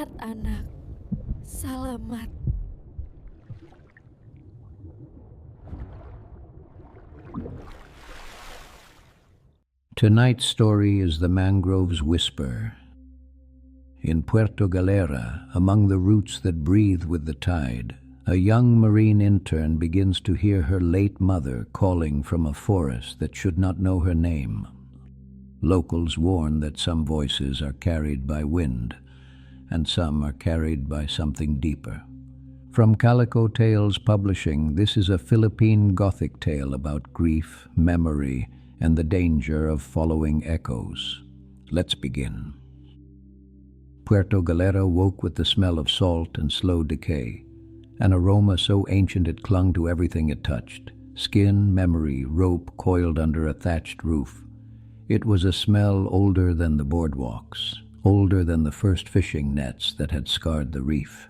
Ingat anak, salamat. Tonight's story is the Mangrove's Whisper. In Puerto Galera, among the roots that breathe with the tide, a young marine intern begins to hear her late mother calling from a forest that should not know her name. Locals warn that some voices are carried by wind, and some are carried by something deeper. From Calico Tales Publishing, this is a Philippine Gothic tale about grief, memory, and the danger of following echoes. Let's begin. Puerto Galera woke with the smell of salt and slow decay, an aroma so ancient it clung to everything it touched: skin, memory, rope coiled under a thatched roof. It was a smell older than the boardwalks, older than the first fishing nets that had scarred the reef.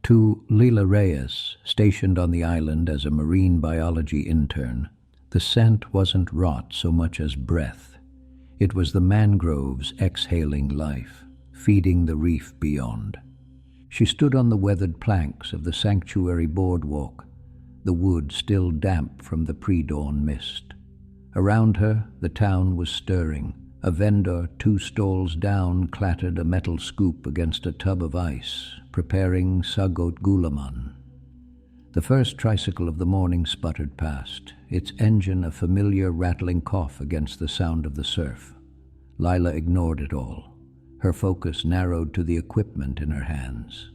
To Lila Reyes, stationed on the island as a marine biology intern, the scent wasn't rot so much as breath. It was the mangroves exhaling life, feeding the reef beyond. She stood on the weathered planks of the sanctuary boardwalk, the wood still damp from the pre-dawn mist. Around her, the town was stirring. A vendor 2 stalls down clattered a metal scoop against a tub of ice, preparing sagot gulaman. The first tricycle of the morning sputtered past, its engine a familiar rattling cough against the sound of the surf. Lila ignored it all. Her focus narrowed to the equipment in her hands.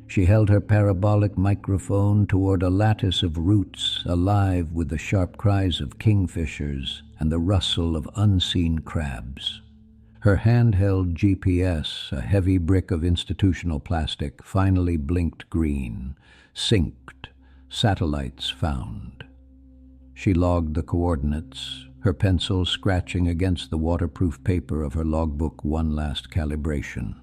She held her parabolic microphone toward a lattice of roots alive with the sharp cries of kingfishers and the rustle of unseen crabs. Her handheld GPS, a heavy brick of institutional plastic, finally blinked green. Synced. Satellites found. She logged the coordinates, her pencil scratching against the waterproof paper of her logbook one last calibration.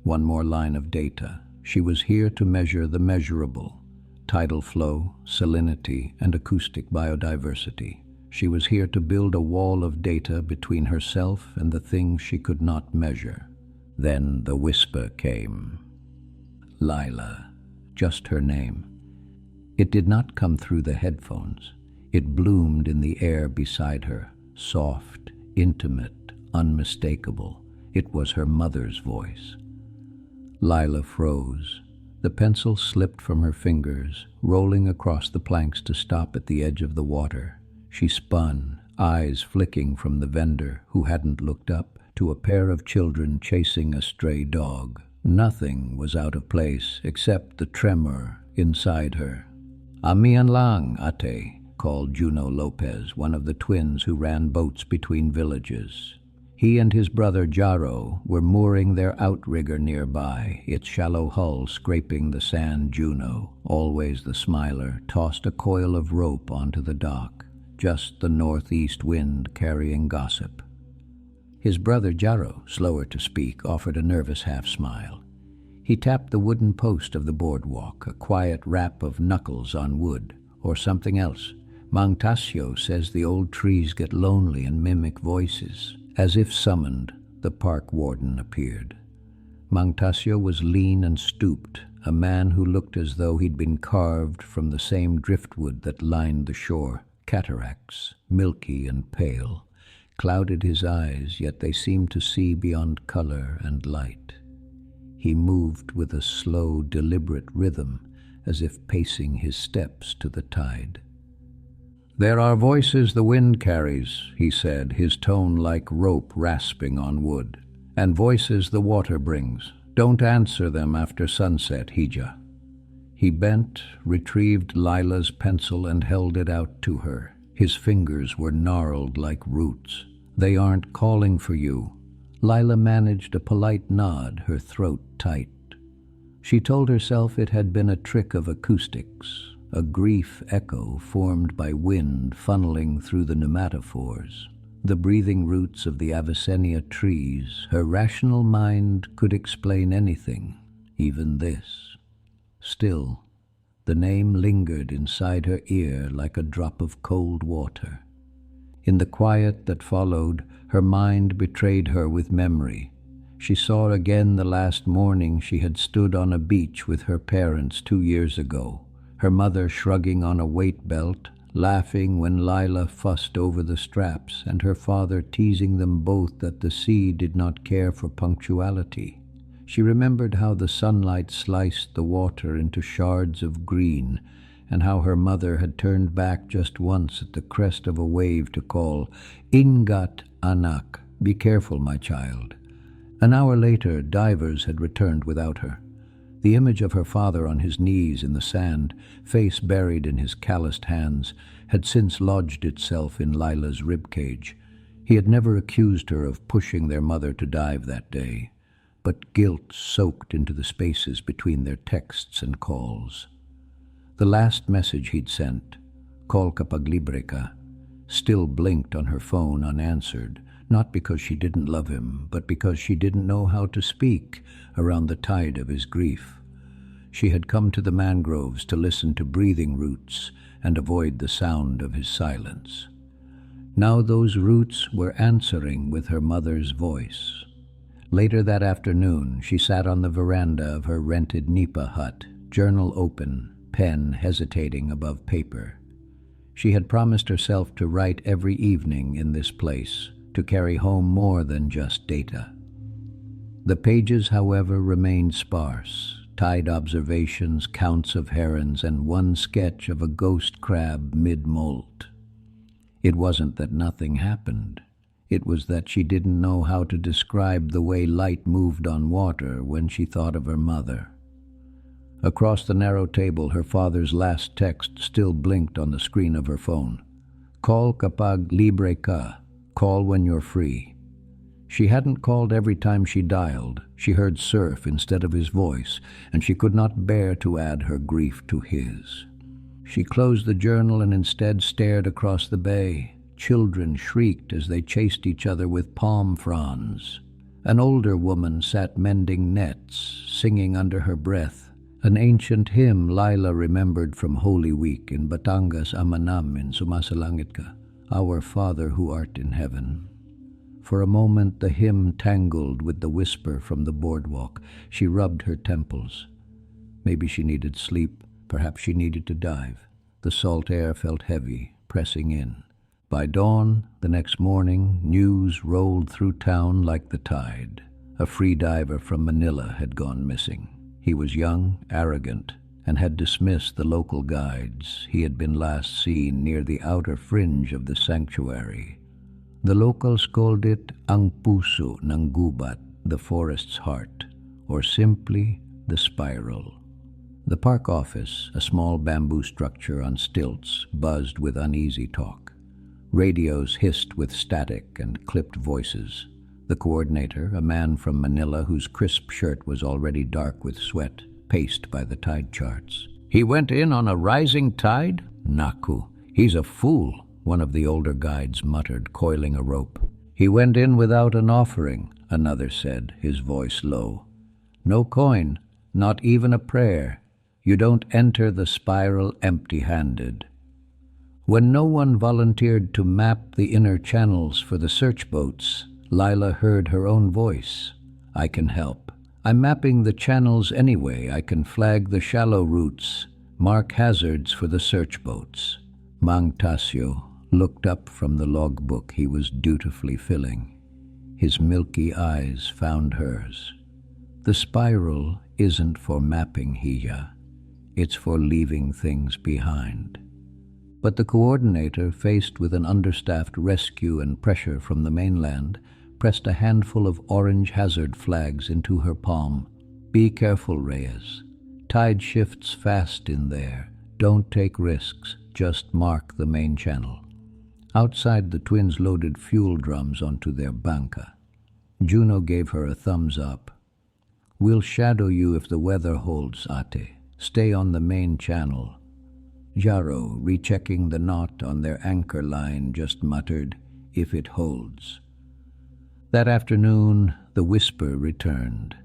One more line of data. She was here to measure the measurable: tidal flow, salinity, and acoustic biodiversity. She was here to build a wall of data between herself and the things she could not measure. Then the whisper came. Lila. Just her name. It did not come through the headphones. It bloomed in the air beside her, soft, intimate, unmistakable. It was her mother's voice. Lila froze. The pencil slipped from her fingers, rolling across the planks to stop at the edge of the water. She spun, eyes flicking from the vendor, who hadn't looked up, to a pair of children chasing a stray dog. Nothing was out of place except the tremor inside her. "Amian lang, ate," called Juno Lopez, one of the twins who ran boats between villages. He and his brother Jaro were mooring their outrigger nearby, its shallow hull scraping the sand. Juno, always the smiler, tossed a coil of rope onto the dock, just the northeast wind carrying gossip. His brother Jaro, slower to speak, offered a nervous half-smile. He tapped the wooden post of the boardwalk, a quiet rap of knuckles on wood, or something else. Mangtasio says the old trees get lonely and mimic voices. As if summoned, the park warden appeared. Mangtasio was lean and stooped, a man who looked as though he'd been carved from the same driftwood that lined the shore. Cataracts, milky and pale, clouded his eyes, yet they seemed to see beyond color and light. He moved with a slow, deliberate rhythm, as if pacing his steps to the tide. "There are voices the wind carries," he said, his tone like rope rasping on wood, "and voices the water brings. Don't answer them after sunset, Hija." He bent, retrieved Lila's pencil and held it out to her. His fingers were gnarled like roots. "They aren't calling for you." Lila managed a polite nod, her throat tight. She told herself it had been a trick of acoustics, a grief echo formed by wind funneling through the pneumatophores, the breathing roots of the Avicennia trees. Her rational mind could explain anything, even this. Still, the name lingered inside her ear like a drop of cold water. In the quiet that followed, her mind betrayed her with memory. She saw again the last morning she had stood on a beach with her parents 2 years ago, her mother shrugging on a weight belt, laughing when Lila fussed over the straps, and her father teasing them both that the sea did not care for punctuality. She remembered how the sunlight sliced the water into shards of green, and how her mother had turned back just once at the crest of a wave to call, "Ingat, anak," be careful, my child. An hour later, divers had returned without her. The image of her father on his knees in the sand, face buried in his calloused hands, had since lodged itself in Lila's ribcage. He had never accused her of pushing their mother to dive that day, but guilt soaked into the spaces between their texts and calls. The last message he'd sent, "Call kapag libre ka," still blinked on her phone unanswered, not because she didn't love him, but because she didn't know how to speak around the tide of his grief. She had come to the mangroves to listen to breathing roots and avoid the sound of his silence. Now those roots were answering with her mother's voice. Later that afternoon, she sat on the veranda of her rented nipa hut, journal open, pen hesitating above paper. She had promised herself to write every evening in this place, to carry home more than just data. The pages, however, remained sparse, tide observations, counts of herons, and one sketch of a ghost crab mid-molt. It wasn't that nothing happened. It was that she didn't know how to describe the way light moved on water when she thought of her mother. Across the narrow table, her father's last text still blinked on the screen of her phone. "Call kapag libre ka." Call when you're free. She hadn't called every time she dialed. She heard surf instead of his voice, and she could not bear to add her grief to his. She closed the journal and instead stared across the bay. Children shrieked as they chased each other with palm fronds. An older woman sat mending nets, singing under her breath, an ancient hymn Lila remembered from Holy Week in Batangas Amanam in Sumasalangit Ka, "Our Father who art in heaven." For a moment the hymn tangled with the whisper from the boardwalk. She rubbed her temples. Maybe she needed sleep. Perhaps she needed to dive. The salt air felt heavy, pressing in. By dawn, the next morning, news rolled through town like the tide. A free diver from Manila had gone missing. He was young, arrogant, and had dismissed the local guides. He had been last seen near the outer fringe of the sanctuary. The locals called it ang puso ng gubat, the forest's heart, or simply the spiral. The park office, a small bamboo structure on stilts, buzzed with uneasy talk. Radios hissed with static and clipped voices. The coordinator, a man from Manila whose crisp shirt was already dark with sweat, paced by the tide charts. "He went in on a rising tide? Naku, he's a fool," one of the older guides muttered, coiling a rope. "He went in without an offering," another said, his voice low. "No coin, not even a prayer. You don't enter the spiral empty-handed." When no one volunteered to map the inner channels for the search boats, Lila heard her own voice. "I can help. I'm mapping the channels anyway. I can flag the shallow routes, mark hazards for the search boats." Mang Tasio looked up from the logbook he was dutifully filling. His milky eyes found hers. "The spiral isn't for mapping, Hiya. It's for leaving things behind." But the coordinator, faced with an understaffed rescue and pressure from the mainland, pressed a handful of orange hazard flags into her palm. "Be careful, Reyes. Tide shifts fast in there. Don't take risks. Just mark the main channel." Outside, the twins loaded fuel drums onto their banca. Juno gave her a thumbs up. "We'll shadow you if the weather holds, Ate. Stay on the main channel." Jaro, rechecking the knot on their anchor line, just muttered, "If it holds." That afternoon, the whisper returned.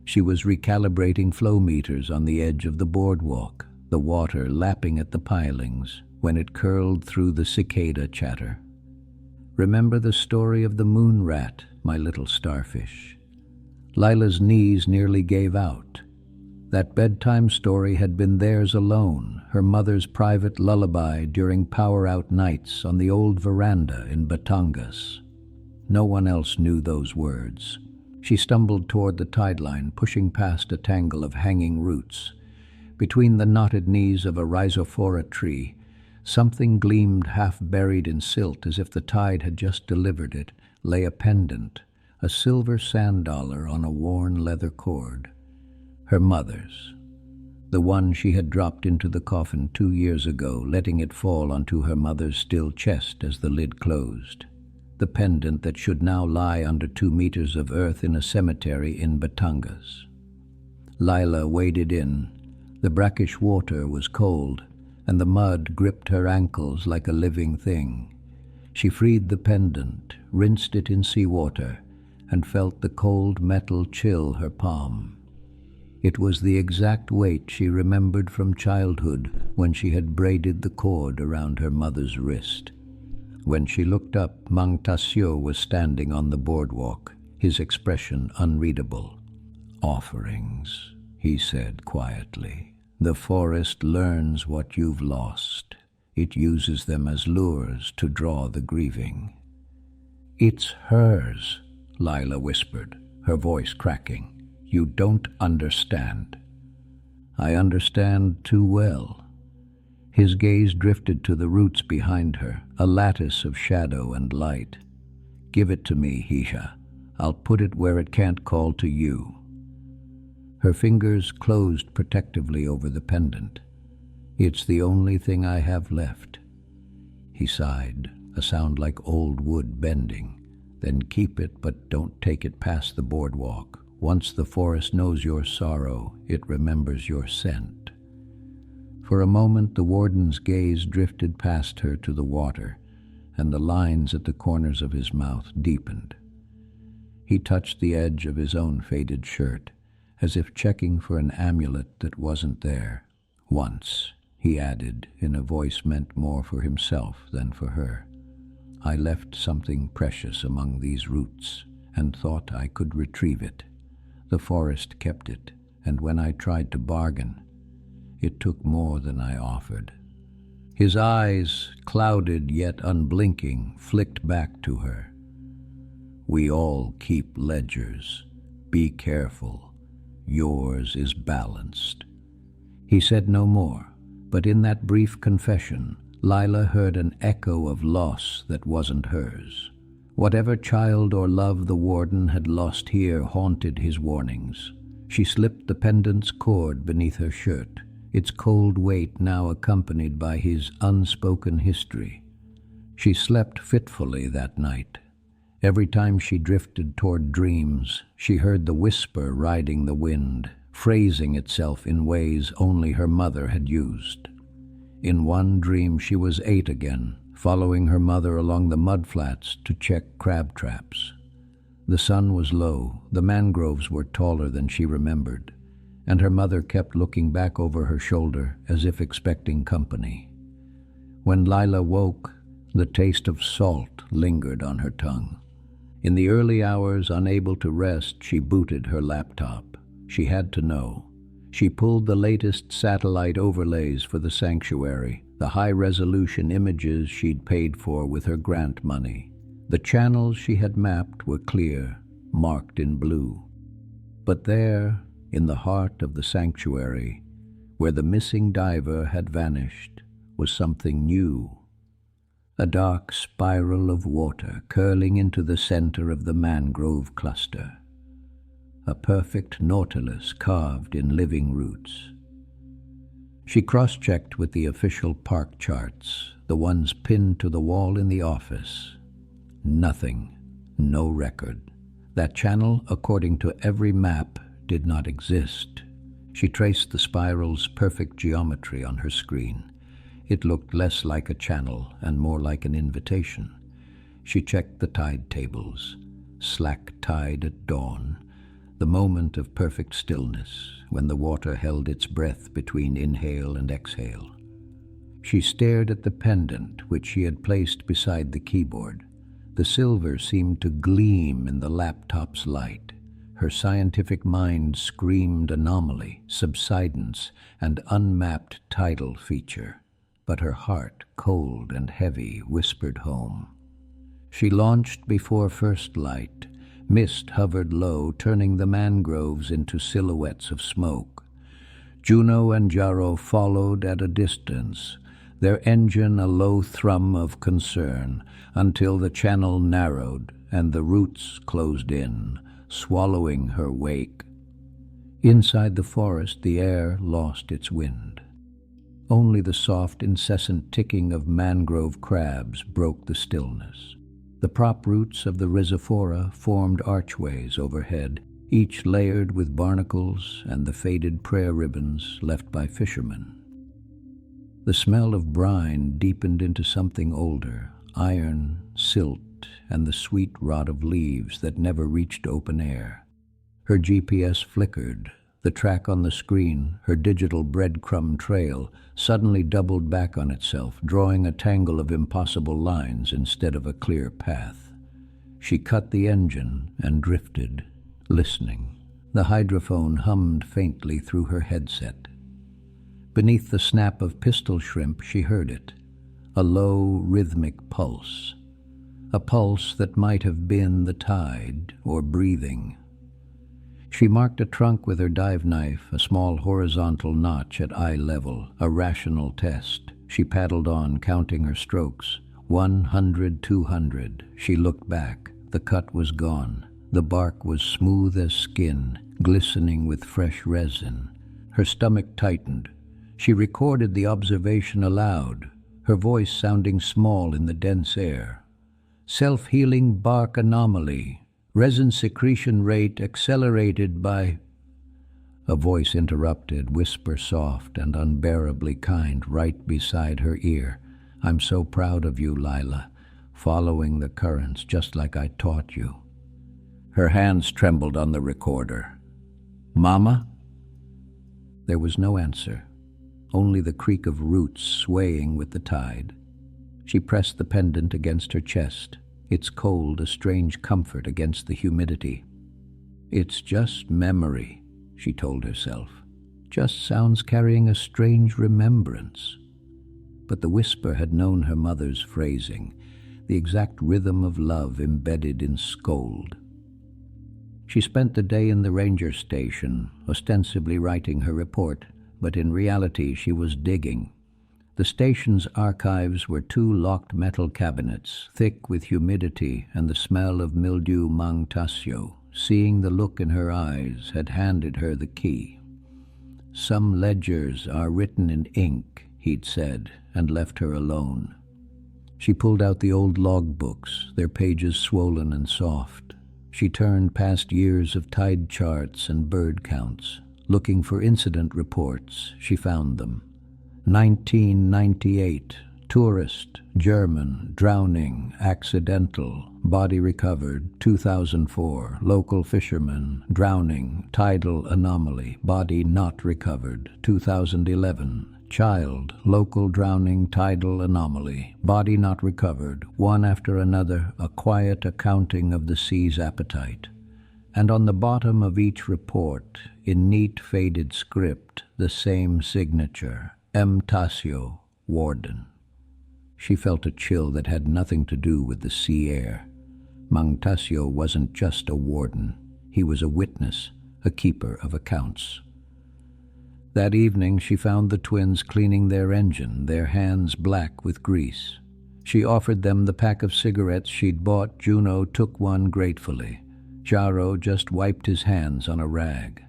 She was recalibrating flow meters on the edge of the boardwalk, the water lapping at the pilings when it curled through the cicada chatter. "Remember the story of the moon rat, my little starfish?" Lila's knees nearly gave out. That bedtime story had been theirs alone, her mother's private lullaby during power-out nights on the old veranda in Batangas. No one else knew those words. She stumbled toward the tideline, pushing past a tangle of hanging roots. Between the knotted knees of a rhizophora tree, something gleamed half-buried in silt as if the tide had just delivered it, lay a pendant, a silver sand dollar on a worn leather cord. Her mother's. The one she had dropped into the coffin 2 years ago, letting it fall onto her mother's still chest as the lid closed. The pendant that should now lie under 2 meters of earth in a cemetery in Batangas. Lila waded in. The brackish water was cold, and the mud gripped her ankles like a living thing. She freed the pendant, rinsed it in seawater, and felt the cold metal chill her palm. It was the exact weight she remembered from childhood when she had braided the cord around her mother's wrist. When she looked up, Mang Tasio was standing on the boardwalk, his expression unreadable. "Offerings," he said quietly. "The forest learns what you've lost. It uses them as lures to draw the grieving." "It's hers," Lila whispered, her voice cracking. "You don't understand." "I understand too well." His gaze drifted to the roots behind her, a lattice of shadow and light. "Give it to me, Hisha. I'll put it where it can't call to you." Her fingers closed protectively over the pendant. "It's the only thing I have left." He sighed, a sound like old wood bending. "Then keep it, but don't take it past the boardwalk. Once the forest knows your sorrow, it remembers your scent." For a moment the warden's gaze drifted past her to the water, and the lines at the corners of his mouth deepened. He touched the edge of his own faded shirt, as if checking for an amulet that wasn't there. "Once," he added, in a voice meant more for himself than for her, "I left something precious among these roots, and thought I could retrieve it. The forest kept it, and when I tried to bargain, it took more than I offered." His eyes, clouded yet unblinking, flicked back to her. "We all keep ledgers. Be careful. Yours is balanced." He said no more, but in that brief confession, Lila heard an echo of loss that wasn't hers. Whatever child or love the warden had lost here haunted his warnings. She slipped the pendant's cord beneath her shirt, its cold weight now accompanied by his unspoken history. She slept fitfully that night. Every time she drifted toward dreams, she heard the whisper riding the wind, phrasing itself in ways only her mother had used. In one dream she was 8 again, following her mother along the mudflats to check crab traps. The sun was low, the mangroves were taller than she remembered, and her mother kept looking back over her shoulder as if expecting company. When Lila woke, the taste of salt lingered on her tongue. In the early hours, unable to rest, she booted her laptop. She had to know. She pulled the latest satellite overlays for the sanctuary, the high-resolution images she'd paid for with her grant money. The channels she had mapped were clear, marked in blue. But there, in the heart of the sanctuary, where the missing diver had vanished, was something new. A dark spiral of water curling into the center of the mangrove cluster. A perfect nautilus carved in living roots. She cross-checked with the official park charts, the ones pinned to the wall in the office. Nothing, no record. That channel, according to every map, did not exist. She traced the spiral's perfect geometry on her screen. It looked less like a channel and more like an invitation. She checked the tide tables. Slack tide at dawn, the moment of perfect stillness, when the water held its breath between inhale and exhale. She stared at the pendant which she had placed beside the keyboard. The silver seemed to gleam in the laptop's light. Her scientific mind screamed anomaly, subsidence, and unmapped tidal feature. But her heart, cold and heavy, whispered home. She launched before first light. Mist hovered low, turning the mangroves into silhouettes of smoke. Juno and Jarro followed at a distance, their engine a low thrum of concern, until the channel narrowed and the roots closed in, swallowing her wake. Inside the forest, the air lost its wind. Only the soft, incessant ticking of mangrove crabs broke the stillness. The prop roots of the rhizophora formed archways overhead, each layered with barnacles and the faded prayer ribbons left by fishermen. The smell of brine deepened into something older, iron, silt, and the sweet rot of leaves that never reached open air. Her GPS flickered. The track on the screen, her digital breadcrumb trail, suddenly doubled back on itself, drawing a tangle of impossible lines instead of a clear path. She cut the engine and drifted, listening. The hydrophone hummed faintly through her headset. Beneath the snap of pistol shrimp, she heard it, a low, rhythmic pulse. A pulse that might have been the tide or breathing. She marked a trunk with her dive knife, a small horizontal notch at eye level, a rational test. She paddled on, counting her strokes. 100, 200. She looked back. The cut was gone. The bark was smooth as skin, glistening with fresh resin. Her stomach tightened. She recorded the observation aloud, her voice sounding small in the dense air. Self-healing bark anomaly. Resin secretion rate accelerated by... A voice interrupted, whisper soft and unbearably kind, right beside her ear. I'm so proud of you, Lila, following the currents just like I taught you. Her hands trembled on the recorder. Mama? There was no answer, only the creak of roots swaying with the tide. She pressed the pendant against her chest, its cold a strange comfort against the humidity. It's just memory, she told herself. Just sounds carrying a strange remembrance. But the whisper had known her mother's phrasing, the exact rhythm of love embedded in scold. She spent the day in the ranger station, ostensibly writing her report, but in reality she was digging. The station's archives were 2 locked metal cabinets, thick with humidity and the smell of mildew Mantasio. Seeing the look in her eyes, had handed her the key. Some ledgers are written in ink, he'd said, and left her alone. She pulled out the old logbooks, their pages swollen and soft. She turned past years of tide charts and bird counts. Looking for incident reports, she found them. 1998, tourist, German, drowning, accidental, body recovered. 2004, local fisherman, drowning, tidal anomaly, body not recovered. 2011, child, local drowning, tidal anomaly, body not recovered. One after another, a quiet accounting of the sea's appetite. And on the bottom of each report, in neat faded script, the same signature, M. Tasio, Warden. She felt a chill that had nothing to do with the sea air. Mantasio wasn't just a warden. He was a witness, a keeper of accounts. That evening she found the twins cleaning their engine, their hands black with grease. She offered them the pack of cigarettes she'd bought. Juno took one gratefully. Jarro just wiped his hands on a rag.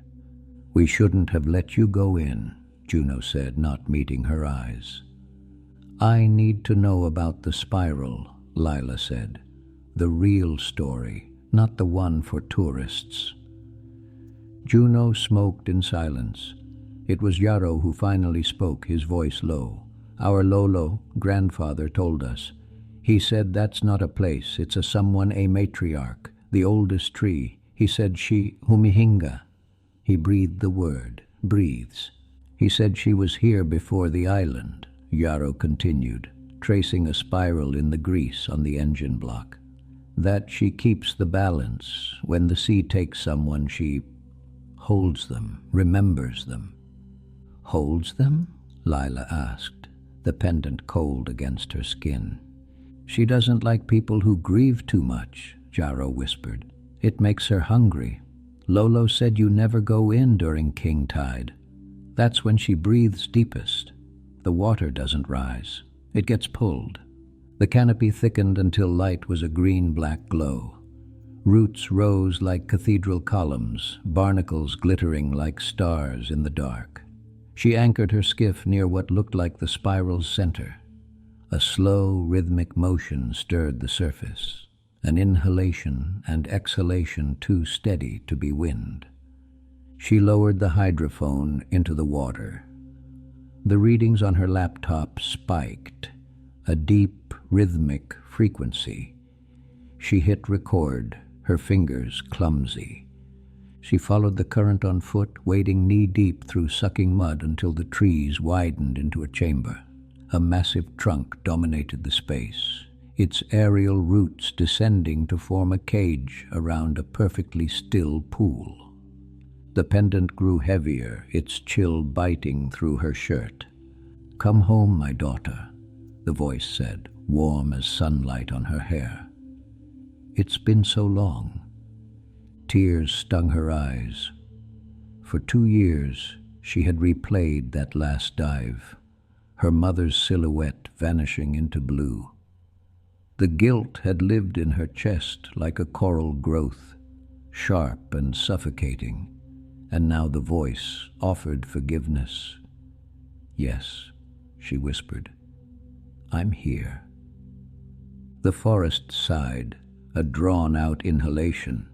We shouldn't have let you go in, Juno said, not meeting her eyes. I need to know about the spiral, Lila said. The real story, not the one for tourists. Juno smoked in silence. It was Jarro who finally spoke, his voice low. Our Lolo, grandfather, told us. He said that's not a place, it's a matriarch, the oldest tree. He said she, Humihinga. He breathed the word, breathes. He said she was here before the island, Jarro continued, tracing a spiral in the grease on the engine block. that she keeps the balance. When the sea takes someone, she holds them, remembers them. Holds them? Lila asked, the pendant cold against her skin. She doesn't like people who grieve too much, Jaro whispered. It makes her hungry. Lolo said you never go in during king tide. That's when she breathes deepest. The water doesn't rise. It gets pulled. The canopy thickened until light was a green-black glow. Roots rose like cathedral columns, barnacles glittering like stars in the dark. She anchored her skiff near what looked like the spiral's center. A slow, rhythmic motion stirred the surface, an inhalation and exhalation too steady to be wind. She lowered the hydrophone into the water. The readings on her laptop spiked, a deep, rhythmic frequency. She hit record, her fingers clumsy. She followed the current on foot, wading knee-deep through sucking mud until the trees widened into a chamber. A massive trunk dominated the space, its aerial roots descending to form a cage around a perfectly still pool. The pendant grew heavier, its chill biting through her shirt. "Come home, my daughter," the voice said, warm as sunlight on her hair. "It's been so long." Tears stung her eyes. For 2 years, she had replayed that last dive, her mother's silhouette vanishing into blue. The guilt had lived in her chest like a coral growth, sharp and suffocating, and now the voice offered forgiveness. "Yes," she whispered, "I'm here." The forest sighed, a drawn-out inhalation.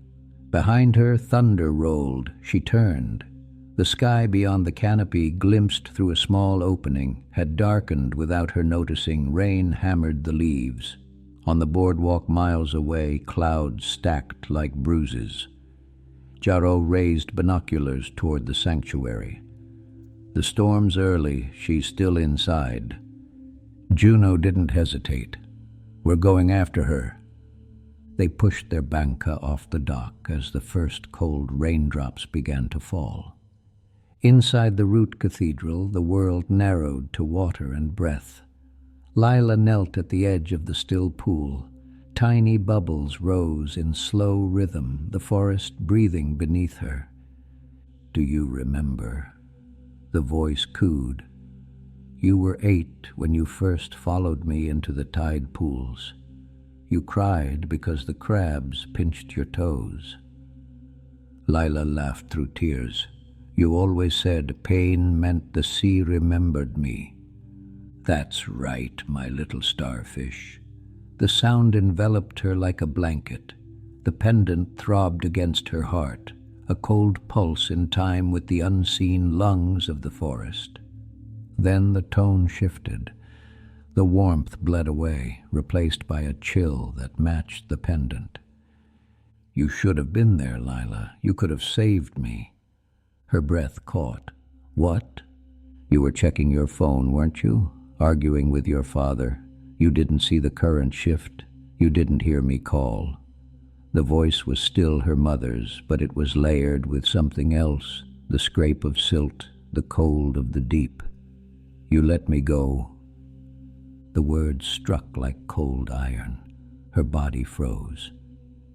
Behind her, thunder rolled. She turned. The sky beyond the canopy, glimpsed through a small opening, had darkened without her noticing. Rain hammered the leaves. On the boardwalk miles away, clouds stacked like bruises. Jaro raised binoculars toward the sanctuary. "The storm's early. She's still inside." Juno didn't hesitate. "We're going after her." They pushed their banca off the dock as the first cold raindrops began to fall. Inside the root cathedral, the world narrowed to water and breath. Lila knelt at the edge of the still pool. Tiny bubbles rose in slow rhythm, the forest breathing beneath her. "Do you remember?" The voice cooed. "You were 8 when you first followed me into the tide pools. You cried because the crabs pinched your toes." Lila laughed through tears. "You always said pain meant the sea remembered me." "That's right, my little starfish." The sound enveloped her like a blanket. The pendant throbbed against her heart, a cold pulse in time with the unseen lungs of the forest. Then the tone shifted. The warmth bled away, replaced by a chill that matched the pendant. "You should have been there, Lila. You could have saved me." Her breath caught. "What? You were checking your phone, weren't you? Arguing with your father. You didn't see the current shift. You didn't hear me call." The voice was still her mother's, but it was layered with something else, the scrape of silt, the cold of the deep. "You let me go." The words struck like cold iron. Her body froze.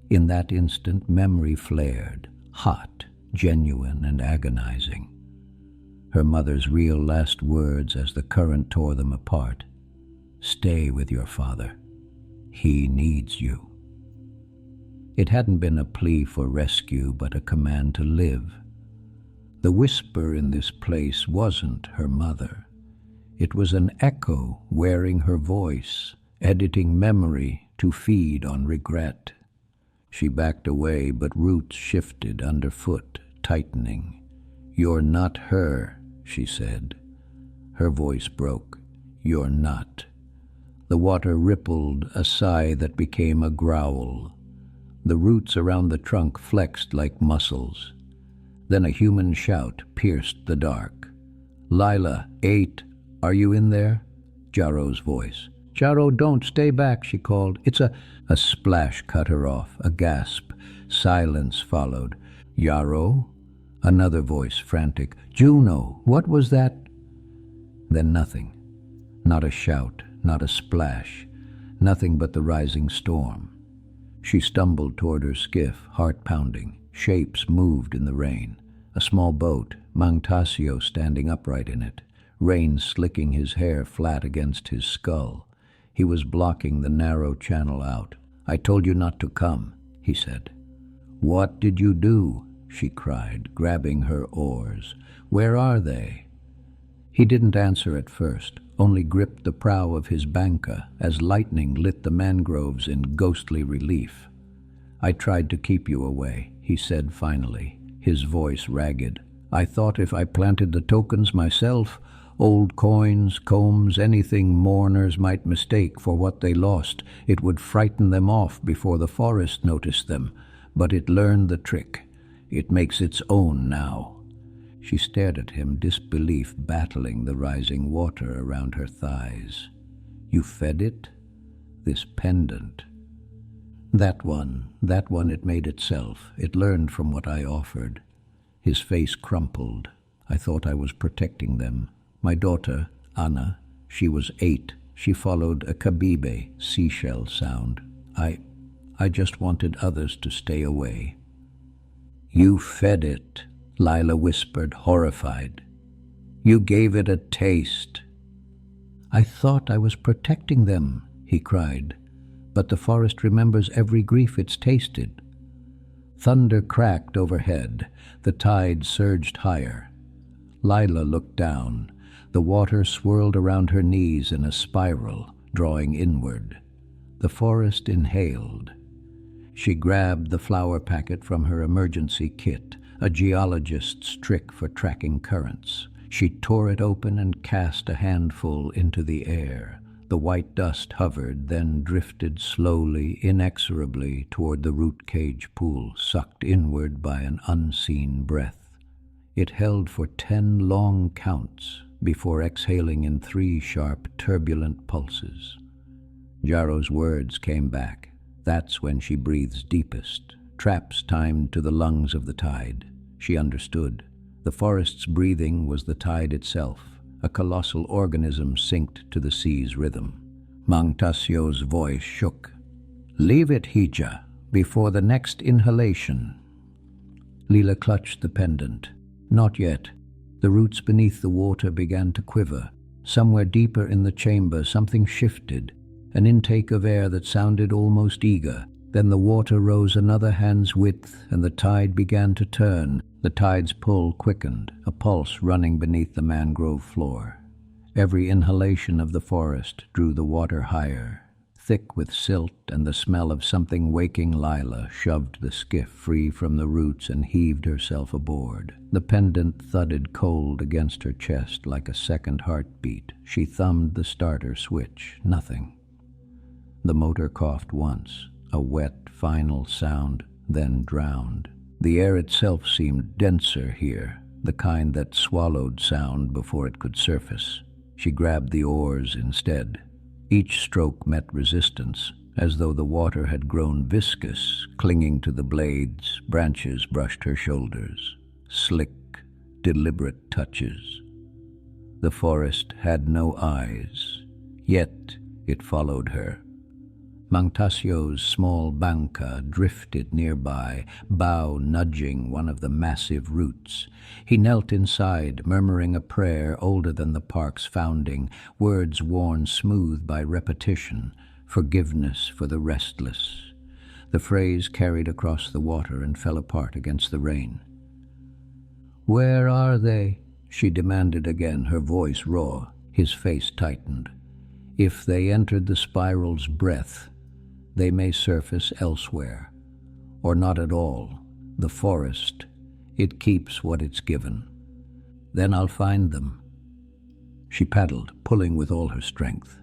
In that instant, memory flared, hot, genuine, and agonizing. Her mother's real last words as the current tore them apart. "Stay with your father. He needs you." It hadn't been a plea for rescue, but a command to live. The whisper in this place wasn't her mother. It was an echo wearing her voice, editing memory to feed on regret. She backed away, but roots shifted underfoot, tightening. "You're not her," she said. Her voice broke. "You're not." The water rippled, a sigh that became a growl. The roots around the trunk flexed like muscles. Then a human shout pierced the dark. "Lila, 8, are you in there?" Jaro's voice. "Charo, don't stay back," she called. "It's a—" A splash cut her off, a gasp. Silence followed. "Yarrow?" Another voice, frantic. "Juno, what was that?" Then nothing. Not a shout, not a splash. Nothing but the rising storm. She stumbled toward her skiff, heart pounding. Shapes moved in the rain. A small boat, Mangtasio standing upright in it, rain slicking his hair flat against his skull. He was blocking the narrow channel out. "I told you not to come," he said. "What did you do?" she cried, grabbing her oars. "Where are they?" He didn't answer at first, only gripped the prow of his banca as lightning lit the mangroves in ghostly relief. "I tried to keep you away," he said finally, his voice ragged. "I thought if I planted the tokens myself, old coins, combs, anything mourners might mistake for what they lost, it would frighten them off before the forest noticed them. But it learned the trick. It makes its own now." She stared at him, disbelief battling the rising water around her thighs. "You fed it? This pendant?" That one it made itself. It learned from what I offered." His face crumpled. "I thought I was protecting them. My daughter, Anna, she was 8. She followed a kabibe, seashell sound. I just wanted others to stay away." "You fed it," Lila whispered, horrified. "You gave it a taste." "I thought I was protecting them," he cried. "But the forest remembers every grief it's tasted." Thunder cracked overhead. The tide surged higher. Lila looked down. The water swirled around her knees in a spiral, drawing inward. The forest inhaled. She grabbed the flower packet from her emergency kit, a geologist's trick for tracking currents. She tore it open and cast a handful into the air. The white dust hovered, then drifted slowly, inexorably toward the root cage pool, sucked inward by an unseen breath. It held for 10 long counts before exhaling in 3 sharp, turbulent pulses. Jarrow's words came back. That's when she breathes deepest, traps timed to the lungs of the tide. She understood. The forest's breathing was the tide itself, a colossal organism synced to the sea's rhythm. Mangtasio's voice shook. "Leave it, Hija, before the next inhalation." Lila clutched the pendant. Not yet. The roots beneath the water began to quiver. Somewhere deeper in the chamber, something shifted, an intake of air that sounded almost eager. Then the water rose another hand's width, and the tide began to turn. The tide's pull quickened, a pulse running beneath the mangrove floor. Every inhalation of the forest drew the water higher. Thick with silt and the smell of something waking, Lila shoved the skiff free from the roots and heaved herself aboard. The pendant thudded cold against her chest like a second heartbeat. She thumbed the starter switch. Nothing. The motor coughed once, a wet, final sound, then drowned. The air itself seemed denser here, the kind that swallowed sound before it could surface. She grabbed the oars instead. Each stroke met resistance, as though the water had grown viscous, clinging to the blades. Branches brushed her shoulders. Slick, deliberate touches. The forest had no eyes, yet it followed her. Mangtasio's small banca drifted nearby, bow nudging one of the massive roots. He knelt inside, murmuring a prayer older than the park's founding, words worn smooth by repetition, forgiveness for the restless. The phrase carried across the water and fell apart against the rain. "Where are they?" she demanded again, her voice raw. His face tightened. "If they entered the spiral's breath, they may surface elsewhere, or not at all. The forest, it keeps what it's given. Then I'll find them." She paddled, pulling with all her strength.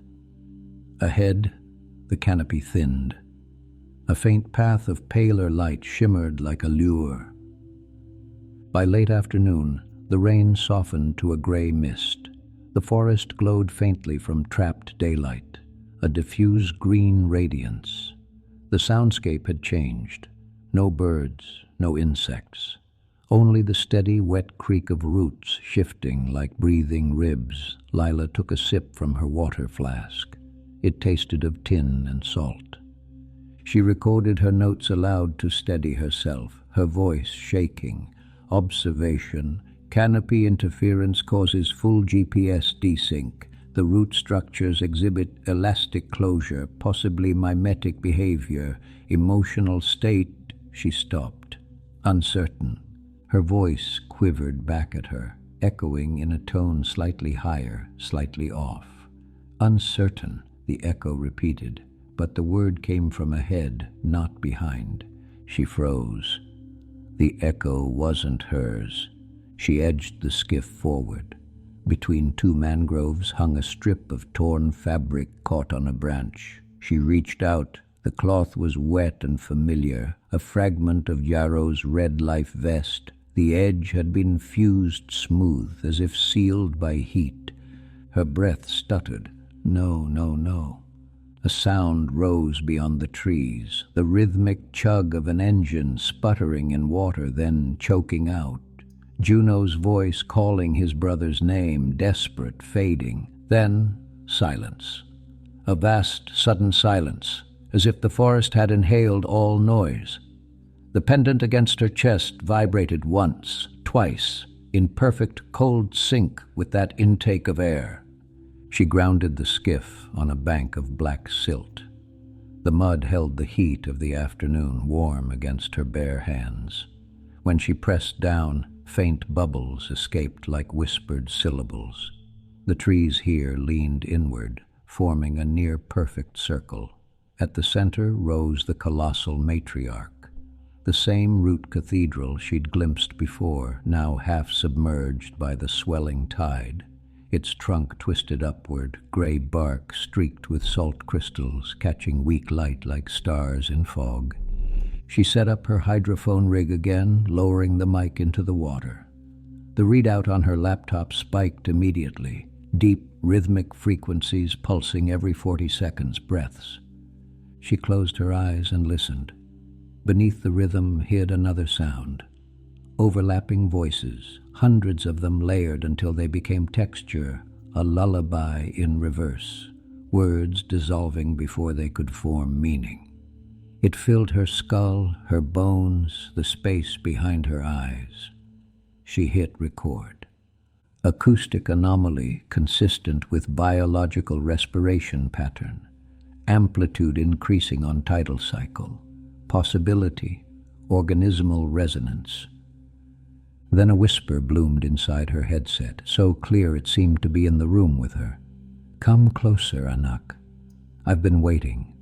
Ahead, the canopy thinned. A faint path of paler light shimmered like a lure. By late afternoon, the rain softened to a gray mist. The forest glowed faintly from trapped daylight. a diffuse green radiance. The soundscape had changed. No birds, no insects. Only the steady, wet creak of roots shifting like breathing ribs. Lila took a sip from her water flask. It tasted of tin and salt. She recorded her notes aloud to steady herself, her voice shaking. Observation. Canopy interference causes full GPS desync. The root structures exhibit elastic closure, possibly mimetic behavior. Emotional state. She stopped, uncertain. Her voice quivered back at her, echoing in a tone slightly higher, slightly off. Uncertain, the echo repeated, but the word came from ahead, not behind. She froze. The echo wasn't hers. She edged the skiff forward. Between two mangroves hung a strip of torn fabric caught on a branch. She reached out. The cloth was wet and familiar, a fragment of Yarrow's red life vest. The edge had been fused smooth, as if sealed by heat. Her breath stuttered. No, no, no. A sound rose beyond the trees, the rhythmic chug of an engine sputtering in water, then choking out. Juno's voice calling his brother's name, desperate, fading. Then silence. A vast, sudden silence, as if the forest had inhaled all noise. The pendant against her chest vibrated once, twice, in perfect cold sync with that intake of air. She grounded the skiff on a bank of black silt. The mud held the heat of the afternoon warm against her bare hands. When she pressed down, faint bubbles escaped like whispered syllables. The trees here leaned inward, forming a near-perfect circle. At the center rose the colossal matriarch, the same root cathedral she'd glimpsed before, now half submerged by the swelling tide. Its trunk twisted upward, gray bark streaked with salt crystals, catching weak light like stars in fog. She set up her hydrophone rig again, lowering the mic into the water. The readout on her laptop spiked immediately, deep, rhythmic frequencies pulsing every 40 seconds, breaths. She closed her eyes and listened. Beneath the rhythm hid another sound. Overlapping voices, hundreds of them layered until they became texture, a lullaby in reverse, words dissolving before they could form meaning. It filled her skull, her bones, the space behind her eyes. She hit record. Acoustic anomaly consistent with biological respiration pattern. Amplitude increasing on tidal cycle. Possibility, organismal resonance. Then a whisper bloomed inside her headset, so clear it seemed to be in the room with her. "Come closer, Anak. I've been waiting."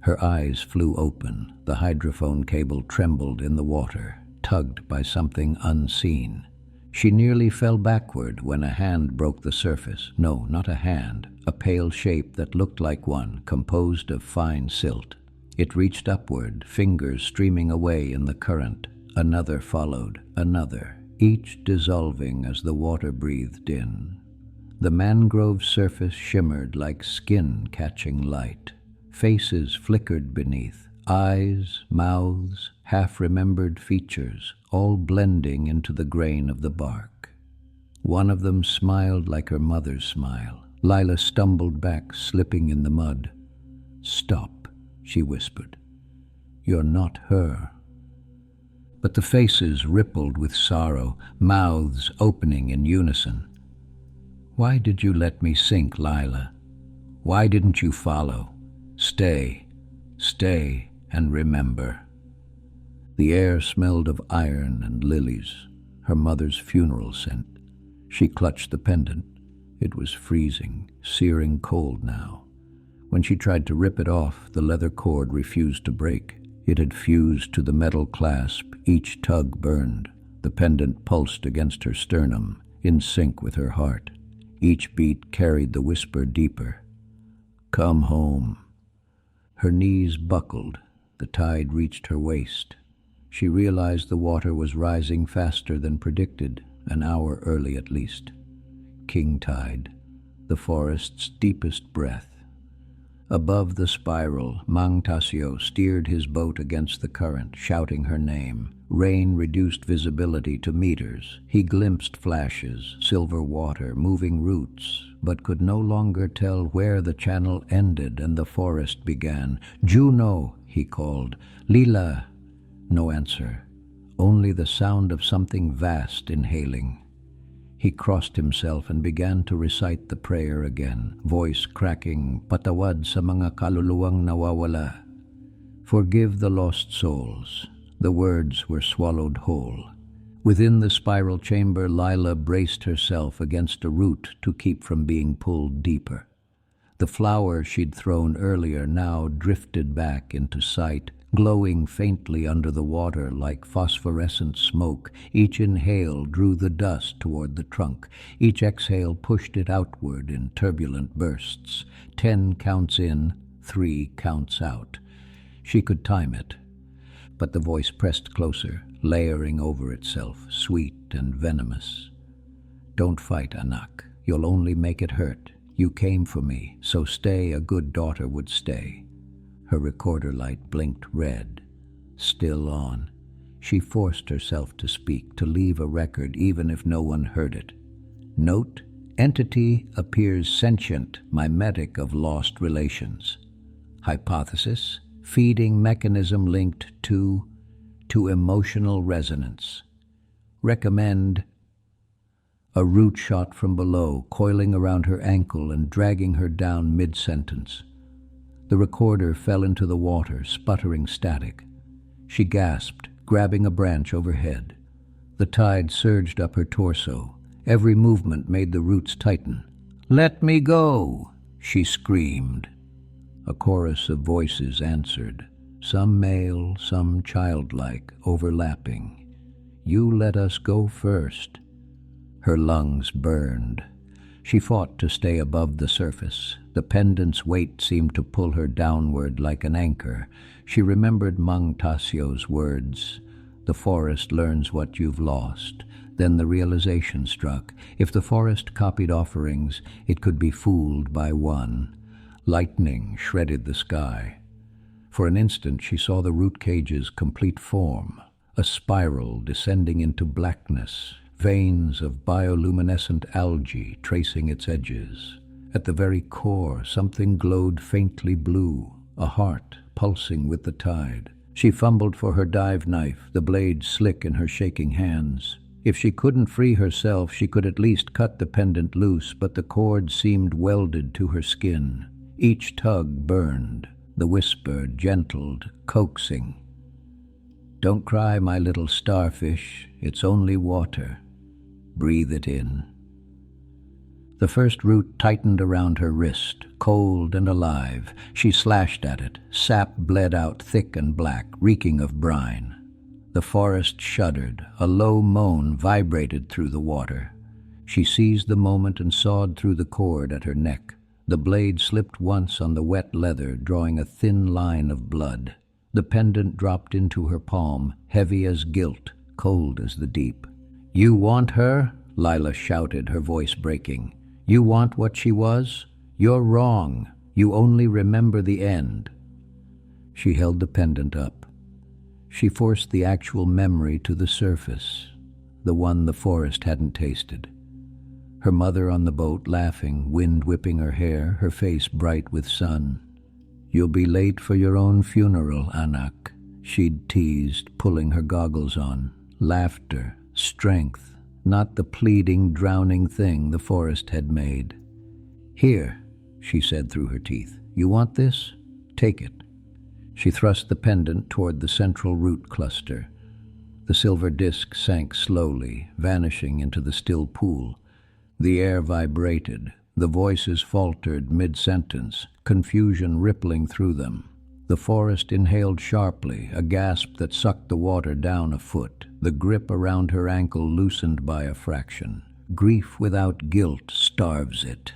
Her eyes flew open. The hydrophone cable trembled in the water, tugged by something unseen. She nearly fell backward when a hand broke the surface. No, not a hand, a pale shape that looked like one, composed of fine silt. It reached upward, fingers streaming away in the current. Another followed, another, each dissolving as the water breathed in. The mangrove surface shimmered like skin catching light. Faces flickered beneath, eyes, mouths, half-remembered features, all blending into the grain of the bark. One of them smiled like her mother's smile. Lila stumbled back, slipping in the mud. "Stop," she whispered. "You're not her." But the faces rippled with sorrow, mouths opening in unison. "Why did you let me sink, Lila? Why didn't you follow? Stay, stay, and remember." The air smelled of iron and lilies, her mother's funeral scent. She clutched the pendant. It was freezing, searing cold now. When she tried to rip it off, the leather cord refused to break. It had fused to the metal clasp. Each tug burned. The pendant pulsed against her sternum, in sync with her heart. Each beat carried the whisper deeper. "Come home." Her knees buckled. The tide reached her waist. She realized the water was rising faster than predicted, an hour early at least. King tide, the forest's deepest breath. Above the spiral, Mang Tasio steered his boat against the current, shouting her name. Rain reduced visibility to meters. He glimpsed flashes, silver water, moving roots, but could no longer tell where the channel ended and the forest began. "Juno," he called. "Lila." No answer, only the sound of something vast inhaling. He crossed himself and began to recite the prayer again, voice cracking, "Patawad sa mga kaluluwang nawawala." Forgive the lost souls. The words were swallowed whole. Within the spiral chamber, Lila braced herself against a root to keep from being pulled deeper. The flower she'd thrown earlier now drifted back into sight, glowing faintly under the water like phosphorescent smoke. Each inhale drew the dust toward the trunk. Each exhale pushed it outward in turbulent bursts. 10 counts in, 3 counts out. She could time it, but the voice pressed closer, layering over itself, sweet and venomous. "Don't fight, Anak. You'll only make it hurt. You came for me, so stay, a good daughter would stay." Her recorder light blinked red. Still on. She forced herself to speak, to leave a record even if no one heard it. Note, entity appears sentient, mimetic of lost relations. Hypothesis, feeding mechanism linked to emotional resonance. Recommend a root shot from below, coiling around her ankle and dragging her down mid-sentence. The recorder fell into the water, sputtering static. She gasped, grabbing a branch overhead. The tide surged up her torso. Every movement made the roots tighten. "Let me go!" she screamed. A chorus of voices answered, some male, some childlike, overlapping. "You let us go first." Her lungs burned. She fought to stay above the surface. The pendant's weight seemed to pull her downward like an anchor. She remembered Mang Tasio's words, "The forest learns what you've lost." Then the realization struck. If the forest copied offerings, it could be fooled by one. Lightning shredded the sky. For an instant she saw the root cage's complete form, a spiral descending into blackness, veins of bioluminescent algae tracing its edges. At the very core, something glowed faintly blue, a heart pulsing with the tide. She fumbled for her dive knife, the blade slick in her shaking hands. If she couldn't free herself, she could at least cut the pendant loose, but the cord seemed welded to her skin. Each tug burned, the whisper gentled, coaxing. "Don't cry, my little starfish, it's only water. Breathe it in." The first root tightened around her wrist, cold and alive. She slashed at it. Sap bled out thick and black, reeking of brine. The forest shuddered. A low moan vibrated through the water. She seized the moment and sawed through the cord at her neck. The blade slipped once on the wet leather, drawing a thin line of blood. The pendant dropped into her palm, heavy as guilt, cold as the deep. "You want her?" Lila shouted, her voice breaking. "You want what she was? You're wrong. You only remember the end." She held the pendant up. She forced the actual memory to the surface, the one the forest hadn't tasted. Her mother on the boat, laughing, wind whipping her hair, her face bright with sun. "You'll be late for your own funeral, Anak," she'd teased, pulling her goggles on. Laughter, strength, not the pleading, drowning thing the forest had made. "Here," she said through her teeth. "You want this? Take it." She thrust the pendant toward the central root cluster. The silver disc sank slowly, vanishing into the still pool. The air vibrated. The voices faltered mid-sentence, confusion rippling through them. The forest inhaled sharply, a gasp that sucked the water down a foot. The grip around her ankle loosened by a fraction. Grief without guilt starves it.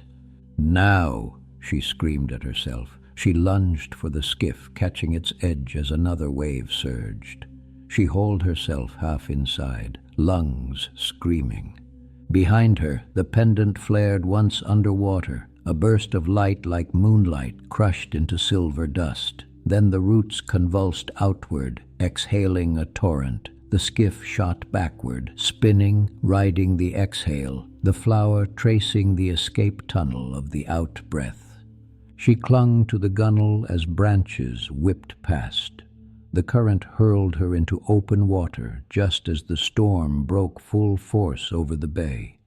"Now!" she screamed at herself. She lunged for the skiff, catching its edge as another wave surged. She hauled herself half inside, lungs screaming. Behind her, the pendant flared once underwater, A burst of light like moonlight crushed into silver dust. Then the roots convulsed outward, exhaling a torrent. The skiff shot backward, spinning, riding the exhale, the flower tracing the escape tunnel of the out-breath. She clung to the gunwale as branches whipped past. The current hurled her into open water just as the storm broke full force over the bay.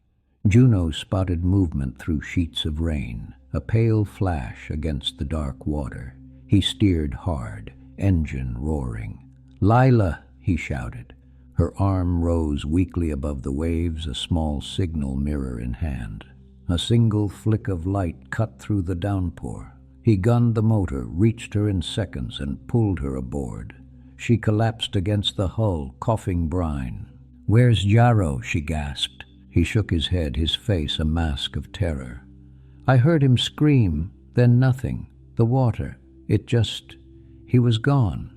Juno spotted movement through sheets of rain, a pale flash against the dark water. He steered hard, engine roaring. "Lila!" he shouted. Her arm rose weakly above the waves, a small signal mirror in hand. A single flick of light cut through the downpour. He gunned the motor, reached her in seconds, and pulled her aboard. She collapsed against the hull, coughing brine. "Where's Jaro?" she gasped. He shook his head, his face a mask of terror. "I heard him scream, then nothing. The water. He was gone."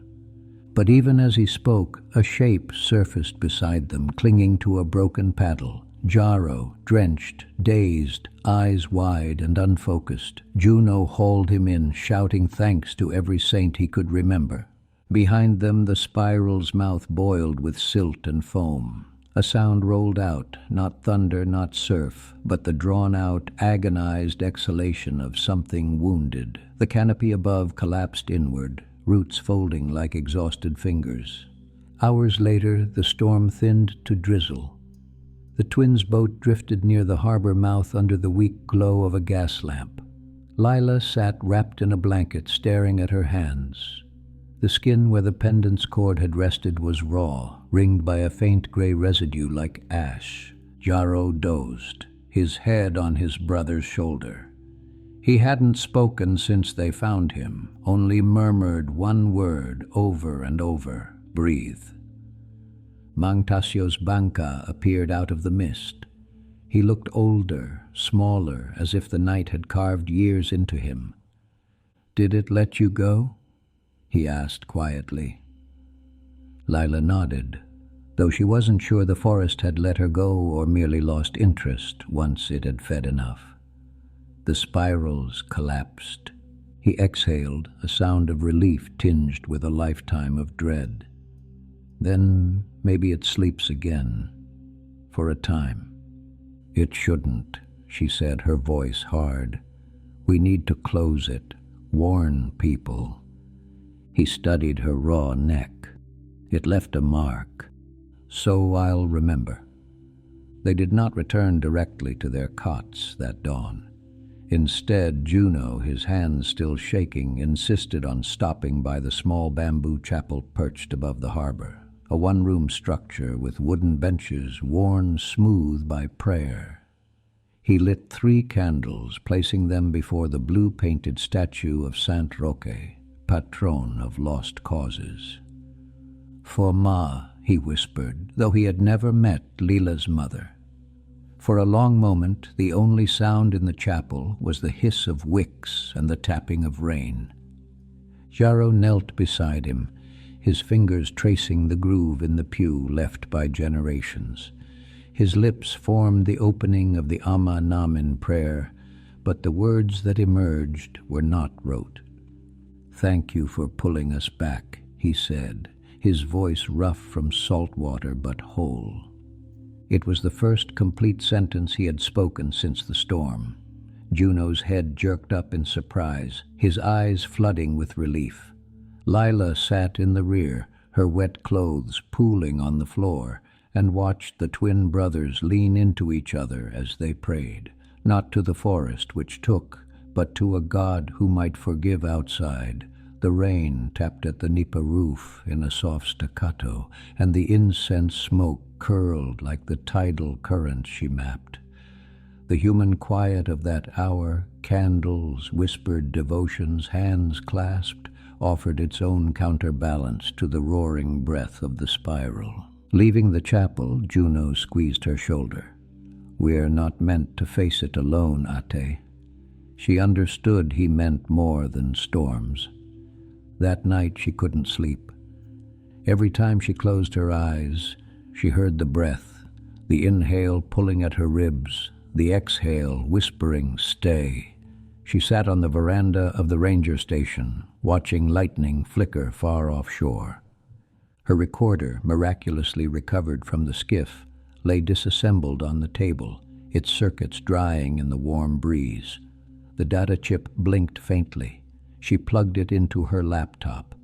But even as he spoke, a shape surfaced beside them, clinging to a broken paddle. Jaro, drenched, dazed, eyes wide and unfocused. Juno hauled him in, shouting thanks to every saint he could remember. Behind them the spiral's mouth boiled with silt and foam. A sound rolled out, not thunder, not surf, but the drawn-out, agonized exhalation of something wounded. The canopy above collapsed inward, roots folding like exhausted fingers. Hours later, the storm thinned to drizzle. The twins' boat drifted near the harbor mouth under the weak glow of a gas lamp. Lila sat wrapped in a blanket, staring at her hands. The skin where the pendant's cord had rested was raw, ringed by a faint gray residue like ash. Jaro dozed, his head on his brother's shoulder. He hadn't spoken since they found him, only murmured one word over and over: breathe. Mang Tasio's banca appeared out of the mist. He looked older, smaller, as if the night had carved years into him. "Did it let you go?" he asked quietly. Lila nodded, though she wasn't sure the forest had let her go or merely lost interest once it had fed enough. The spirals collapsed. He exhaled, a sound of relief tinged with a lifetime of dread. "Then maybe it sleeps again, for a time." "It shouldn't," she said, her voice hard. "We need to close it, warn people." He studied her raw neck. It left a mark. "So I'll remember." They did not return directly to their cots that dawn. Instead, Juno, his hands still shaking, insisted on stopping by the small bamboo chapel perched above the harbor, a one-room structure with wooden benches worn smooth by prayer. He lit 3 candles, placing them before the blue-painted statue of Saint Roque, patron of lost causes. "For Ma," he whispered, though he had never met Lila's mother. For a long moment, the only sound in the chapel was the hiss of wicks and the tapping of rain. Jaro knelt beside him, his fingers tracing the groove in the pew left by generations. His lips formed the opening of the Ama Namin prayer, but the words that emerged were not rote. "Thank you for pulling us back," he said, his voice rough from salt water but whole. It was the first complete sentence he had spoken since the storm. Juno's head jerked up in surprise, his eyes flooding with relief. Lila sat in the rear, her wet clothes pooling on the floor, and watched the twin brothers lean into each other as they prayed, not to the forest which took, but to a God who might forgive outside. The rain tapped at the nipa roof in a soft staccato, and the incense smoke curled like the tidal current she mapped. The human quiet of that hour, candles, whispered devotions, hands clasped, offered its own counterbalance to the roaring breath of the spiral. Leaving the chapel, Juno squeezed her shoulder. "We're not meant to face it alone, Ate." She understood he meant more than storms. That night she couldn't sleep. Every time she closed her eyes, she heard the breath, the inhale pulling at her ribs, the exhale whispering, "Stay." She sat on the veranda of the ranger station, watching lightning flicker far offshore. Her recorder, miraculously recovered from the skiff, lay disassembled on the table, its circuits drying in the warm breeze. The data chip blinked faintly. She plugged it into her laptop.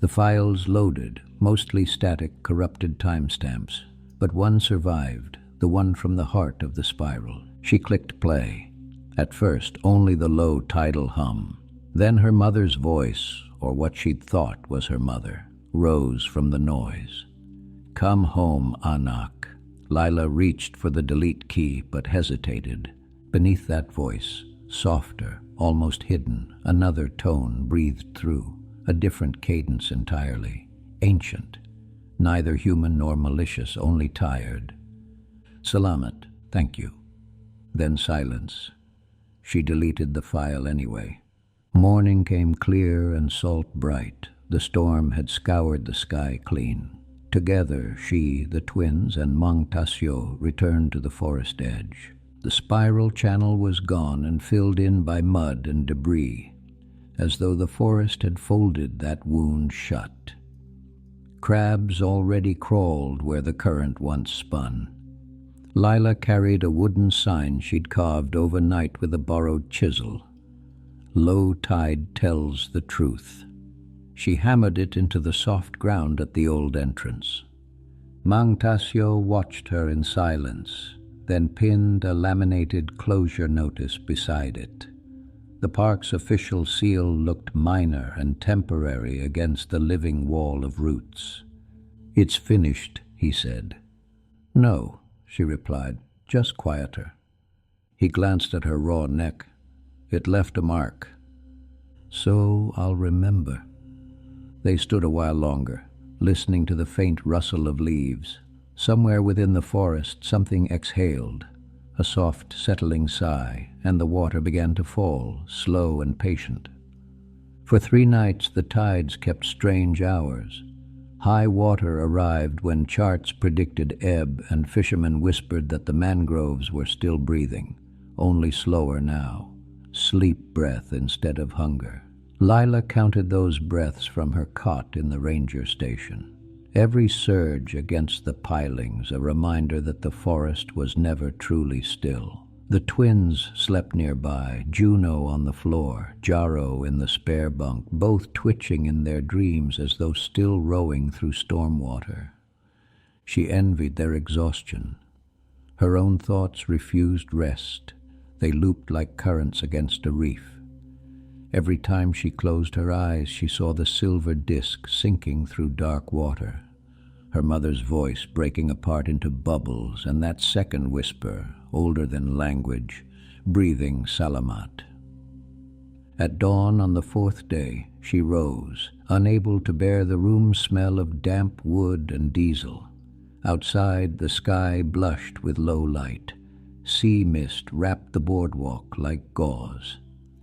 The files loaded, mostly static, corrupted timestamps, but one survived, the one from the heart of the spiral. She clicked play. At first, only the low tidal hum. Then her mother's voice, or what she'd thought was her mother, rose from the noise. "Come home, Anak." Lila reached for the delete key, but hesitated. Beneath that voice, softer, almost hidden, another tone breathed through, a different cadence entirely, ancient, neither human nor malicious, only tired. "Salamat, thank you." Then silence. She deleted the file anyway. Morning came clear and salt bright. The storm had scoured the sky clean. Together, she, the twins, and Mang Tasyo returned to the forest edge. The spiral channel was gone and filled in by mud and debris, as though the forest had folded that wound shut. Crabs already crawled where the current once spun. Lila carried a wooden sign she'd carved overnight with a borrowed chisel. "Low tide tells the truth." She hammered it into the soft ground at the old entrance. Mang Tasyo watched her in silence, then pinned a laminated closure notice beside it. The park's official seal looked minor and temporary against the living wall of roots. "It's finished," he said. "No," she replied, "just quieter." He glanced at her raw neck. "It left a mark." "So I'll remember." They stood a while longer, listening to the faint rustle of leaves. Somewhere within the forest something exhaled, a soft settling sigh, and the water began to fall, slow and patient. For 3 nights the tides kept strange hours. High water arrived when charts predicted ebb, and fishermen whispered that the mangroves were still breathing, only slower now, sleep breath instead of hunger. Lila counted those breaths from her cot in the ranger station. Every surge against the pilings, a reminder that the forest was never truly still. The twins slept nearby, Juno on the floor, Jaro in the spare bunk, both twitching in their dreams as though still rowing through storm water. She envied their exhaustion. Her own thoughts refused rest. They looped like currents against a reef. Every time she closed her eyes, she saw the silver disk sinking through dark water, her mother's voice breaking apart into bubbles, and that second whisper, older than language, breathing Salamat. At dawn on the 4th day, she rose, unable to bear the room smell of damp wood and diesel. Outside, the sky blushed with low light. Sea mist wrapped the boardwalk like gauze.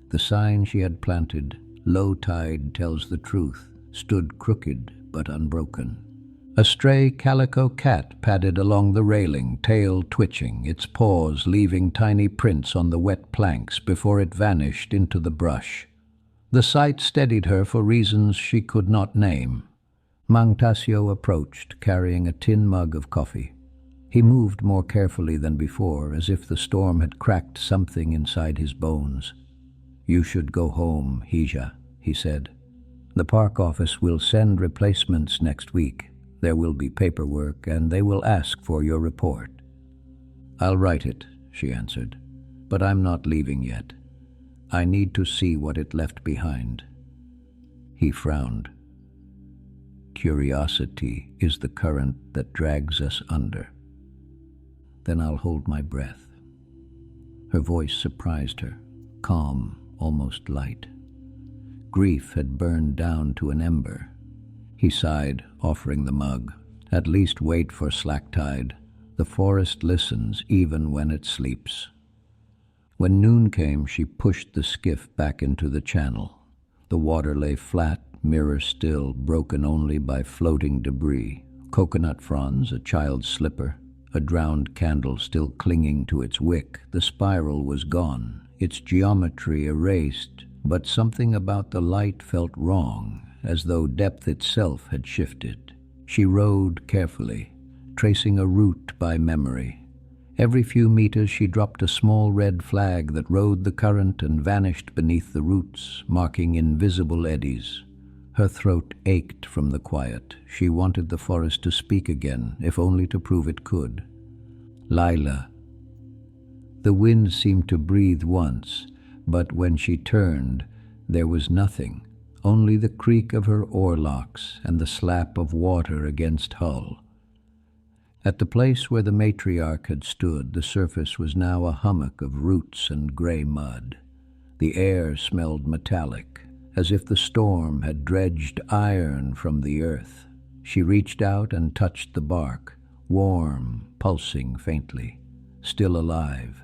The sign she had planted, "Low tide tells the truth," stood crooked but unbroken. A stray calico cat padded along the railing, tail twitching, its paws leaving tiny prints on the wet planks before it vanished into the brush. The sight steadied her for reasons she could not name. Mang Tasyo approached, carrying a tin mug of coffee. He moved more carefully than before, as if the storm had cracked something inside his bones. "You should go home, Hija," he said. "The park office will send replacements next week. There will be paperwork, and they will ask for your report." "I'll write it," she answered, "but I'm not leaving yet. I need to see what it left behind." He frowned. "Curiosity is the current that drags us under." "Then I'll hold my breath." Her voice surprised her, calm, almost light. Grief had burned down to an ember. He sighed, offering the mug. "At least wait for slack tide. The forest listens even when it sleeps." When noon came, she pushed the skiff back into the channel. The water lay flat, mirror still, broken only by floating debris. Coconut fronds, a child's slipper, a drowned candle still clinging to its wick. The spiral was gone, its geometry erased, but something about the light felt wrong, as though depth itself had shifted. She rowed carefully, tracing a route by memory. Every few meters she dropped a small red flag that rode the current and vanished beneath the roots, marking invisible eddies. Her throat ached from the quiet. She wanted the forest to speak again, if only to prove it could. Lila. The wind seemed to breathe once, but when she turned, there was nothing, only the creak of her oarlocks and the slap of water against hull. At the place where the matriarch had stood, the surface was now a hummock of roots and gray mud. The air smelled metallic, as if the storm had dredged iron from the earth. She reached out and touched the bark, warm, pulsing faintly, still alive.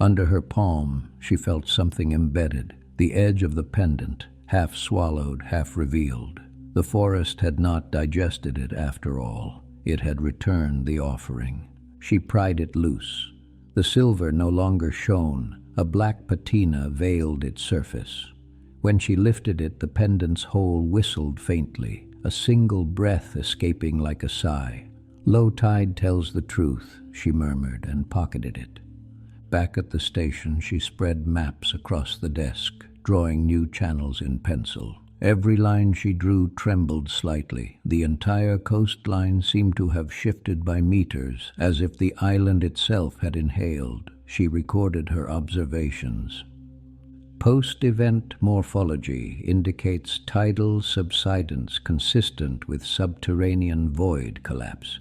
Under her palm, she felt something embedded, the edge of the pendant, half swallowed, half revealed. The forest had not digested it after all. It had returned the offering. She pried it loose. The silver no longer shone. A black patina veiled its surface. When she lifted it, the pendant's hole whistled faintly, a single breath escaping like a sigh. "Low tide tells the truth," she murmured and pocketed it. Back at the station, she spread maps across the desk, drawing new channels in pencil. Every line she drew trembled slightly. The entire coastline seemed to have shifted by meters, as if the island itself had inhaled. She recorded her observations. Post-event morphology indicates tidal subsidence consistent with subterranean void collapse.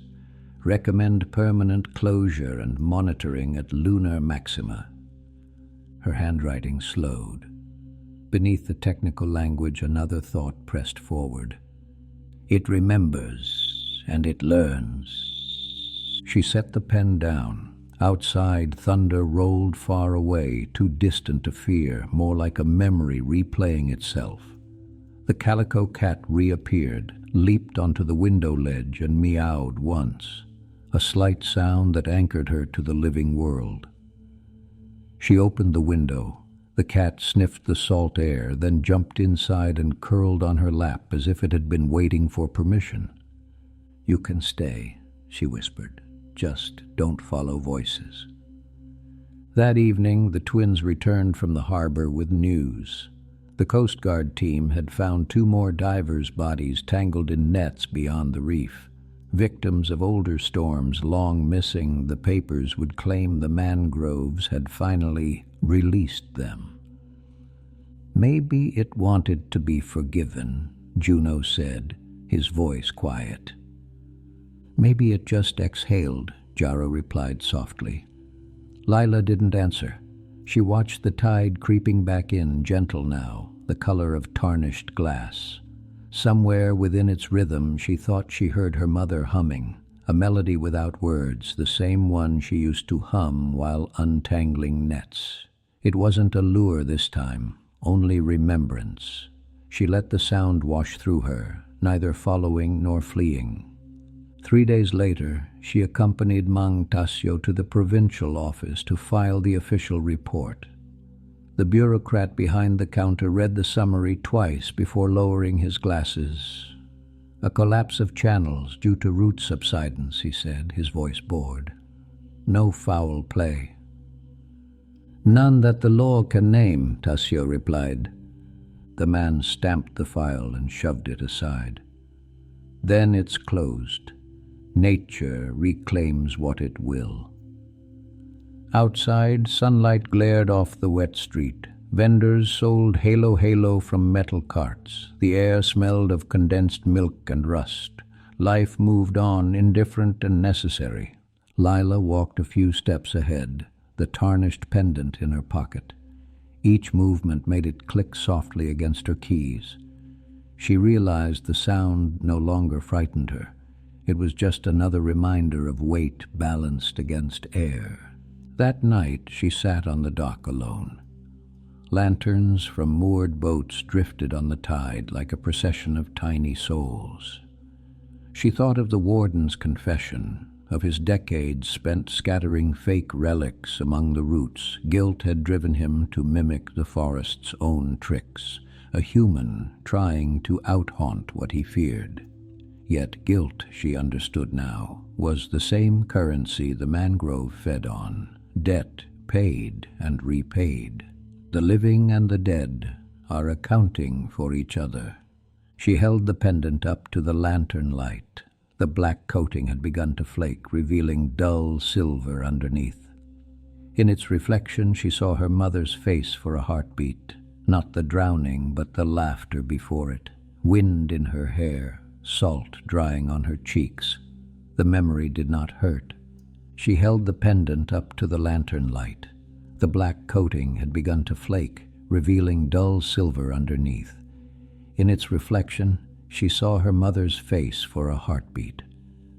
Recommend permanent closure and monitoring at lunar maxima. Her handwriting slowed. Beneath the technical language, another thought pressed forward. It remembers, and it learns. She set the pen down. Outside, thunder rolled far away, too distant to fear, more like a memory replaying itself. The Calico cat reappeared, leaped onto the window ledge, and meowed once, a slight sound that anchored her to the living world. She opened the window. The cat sniffed the salt air, then jumped inside and curled on her lap as if it had been waiting for permission. "You can stay," she whispered. "Just don't follow voices." That evening, the twins returned from the harbor with news. The Coast Guard team had found 2 more divers' bodies tangled in nets beyond the reef. Victims of older storms long missing, the papers would claim the Mangroves had finally released them. "Maybe it wanted to be forgiven," Juno said, his voice quiet. "Maybe it just exhaled," Jaro replied softly. Lila didn't answer. She watched the tide creeping back in, gentle now, the color of tarnished glass. Somewhere within its rhythm, she thought she heard her mother humming, a melody without words, the same one she used to hum while untangling nets. It wasn't a lure this time, only remembrance. She let the sound wash through her, neither following nor fleeing. 3 days later, she accompanied Mang Tasio to the provincial office to file the official report. The bureaucrat behind the counter read the summary twice before lowering his glasses. "A collapse of channels due to root subsidence," he said, his voice bored. "No foul play." "None that the law can name," Tasio replied. The man stamped the file and shoved it aside. "Then it's closed. Nature reclaims what it will." Outside, sunlight glared off the wet street. Vendors sold halo from metal carts. The air smelled of condensed milk and rust. Life moved on, indifferent and necessary. Lila walked a few steps ahead, the tarnished pendant in her pocket. Each movement made it click softly against her keys. She realized the sound no longer frightened her. It was just another reminder of weight balanced against air. That night she sat on the dock alone. Lanterns from moored boats drifted on the tide like a procession of tiny souls. She thought of the warden's confession, of his decades spent scattering fake relics among the roots. Guilt had driven him to mimic the forest's own tricks, a human trying to out-haunt what he feared. Yet guilt, she understood now, was the same currency the mangrove fed on, debt paid and repaid. The living and the dead are accounting for each other. She held the pendant up to the lantern light. The black coating had begun to flake, revealing dull silver underneath. In its reflection, she saw her mother's face for a heartbeat, not the drowning, but the laughter before it. Wind in her hair, salt drying on her cheeks. The memory did not hurt. She held the pendant up to the lantern light. The black coating had begun to flake, revealing dull silver underneath. In its reflection, she saw her mother's face for a heartbeat,